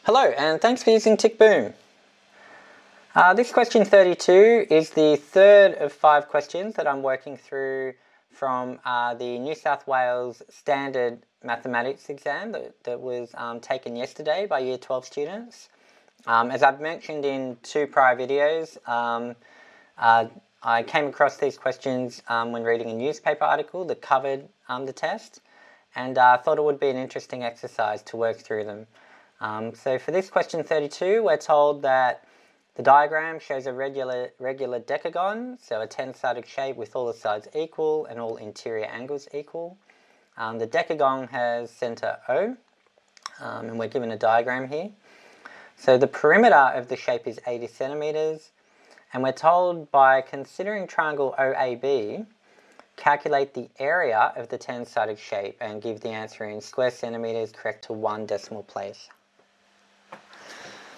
Hello, and thanks for using TickBoom. This question 32 is the third of 5 questions that I'm working through from the New South Wales Standard Mathematics exam that was taken yesterday by Year 12 students. As I've mentioned in 2 prior videos, I came across these questions when reading a newspaper article that covered the test, and I thought it would be an interesting exercise to work through them. So for this question 32, we're told that the diagram shows a regular decagon, so a 10-sided shape with all the sides equal and all interior angles equal. The decagon has center O, and we're given a diagram here. So the perimeter of the shape is 80 centimeters, and we're told by considering triangle OAB, calculate the area of the 10-sided shape and give the answer in square centimeters correct to 1 decimal place.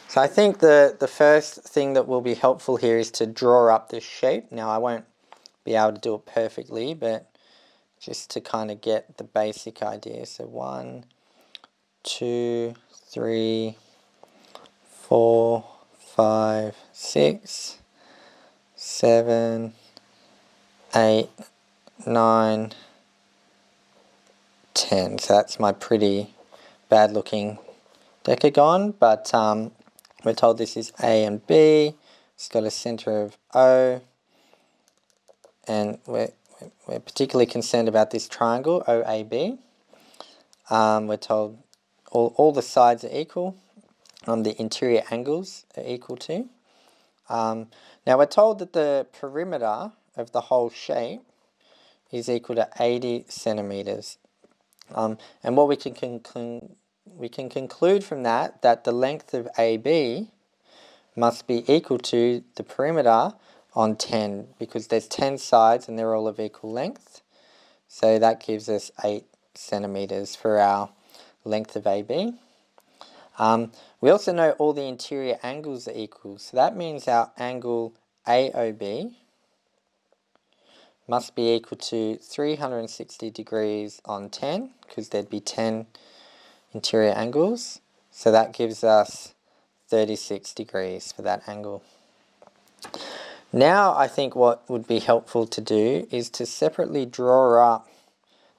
So I think the first thing that will be helpful here is to draw up this shape. Now I won't be able to do it perfectly, but just to kind of get the basic idea. So 1, 2, 3, 4, 5, 6, 7, 8, 9, 10. So that's my pretty bad looking decagon, but we're told this is A and B. It's got a center of O, and we're particularly concerned about this triangle OAB. We're told all the sides are equal. The interior angles are equal to. Now we're told that the perimeter of the whole shape is equal to 80 centimeters. And what we can conclude from that the length of AB must be equal to the perimeter on 10, because there's 10 sides and they're all of equal length. So that gives us 8 centimeters for our length of AB. We also know all the interior angles are equal, so that means our angle AOB must be equal to 360 degrees on 10, because there'd be 10 interior angles. So that gives us 36 degrees for that angle. Now I think what would be helpful to do is to separately draw up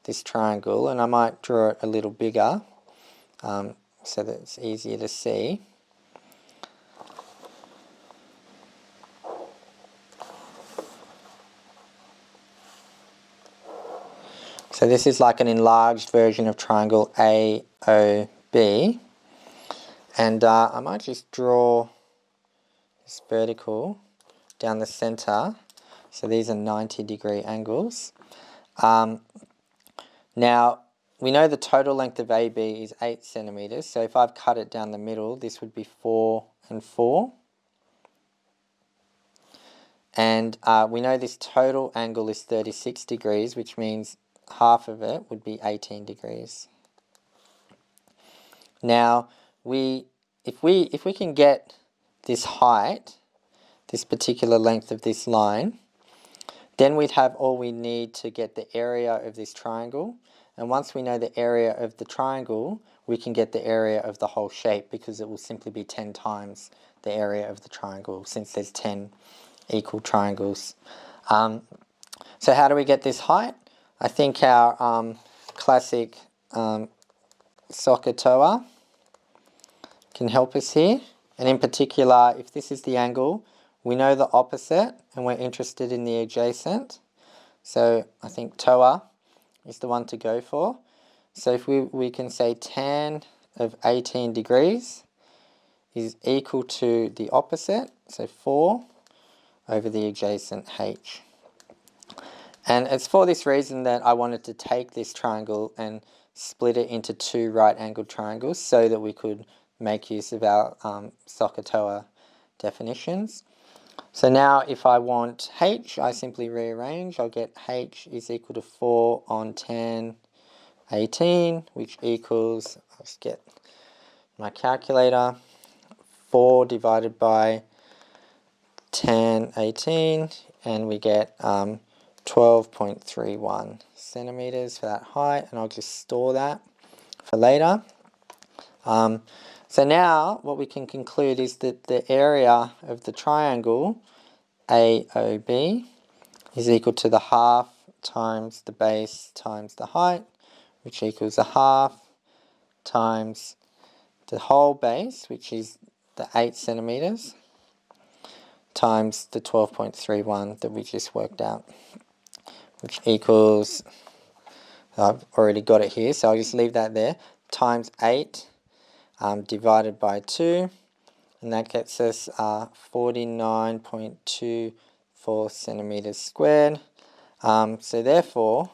this triangle, and I might draw it a little bigger so that it's easier to see. So this is like an enlarged version of triangle AOB, and I might just draw this vertical down the center. So these are 90-degree angles. Now we know the total length of AB is 8 centimeters, so if I've cut it down the middle, this would be 4 and 4. And we know this total angle is 36 degrees, which means half of it would be 18 degrees. Now, if we can get this height, this particular length of this line, then we'd have all we need to get the area of this triangle. And once we know the area of the triangle, we can get the area of the whole shape, because it will simply be 10 times the area of the triangle, since there's 10 equal triangles. So how do we get this height? I think our classic SOHCAHTOA can help us here. And in particular, if this is the angle, we know the opposite and we're interested in the adjacent. So I think TOA is the one to go for. So if we can say tan of 18 degrees is equal to the opposite, so 4 over the adjacent H. And it's for this reason that I wanted to take this triangle and split it into 2 right-angled triangles so that we could make use of our SOHCAHTOA definitions. So now if I want H, I simply rearrange. I'll get H is equal to 4 on tan 18, which equals, I'll just get my calculator, 4 divided by tan 18, and we get 12.31 centimeters for that height, and I'll just store that for later. So now what we can conclude is that the area of the triangle AOB is equal to the half times the base times the height, which equals a half times the whole base, which is the 8 centimeters, times the 12.31 that we just worked out, which equals, I've already got it here, so I'll just leave that there, times 8 divided by 2, and that gets us 49.24 centimeters squared. So therefore,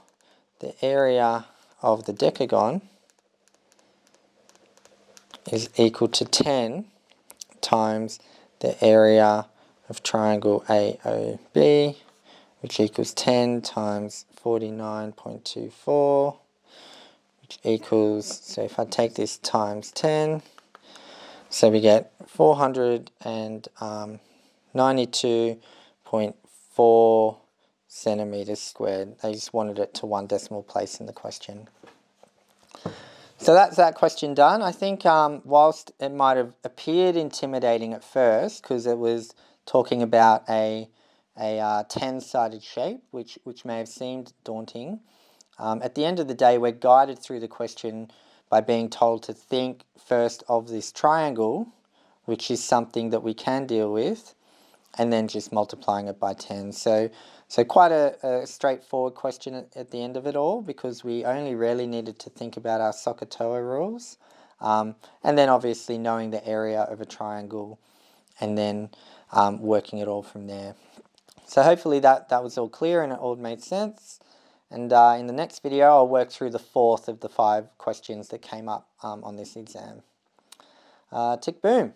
the area of the decagon is equal to 10 times the area of triangle AOB, which equals 10 times 49.24, which equals, so if I take this times 10, so we get 492.4 centimeters squared. They just wanted it to one decimal place in the question. So that's that question done. I think whilst it might have appeared intimidating at first, because it was talking about a 10-sided shape, which may have seemed daunting, at the end of the day, we're guided through the question by being told to think first of this triangle, which is something that we can deal with, and then just multiplying it by 10. So quite a straightforward question at the end of it all, because we only really needed to think about our SOHCAHTOA rules, and then obviously knowing the area of a triangle, and then working it all from there. So hopefully that was all clear and it all made sense. And in the next video, I'll work through the 4th of the 5 questions that came up on this exam. Tick boom!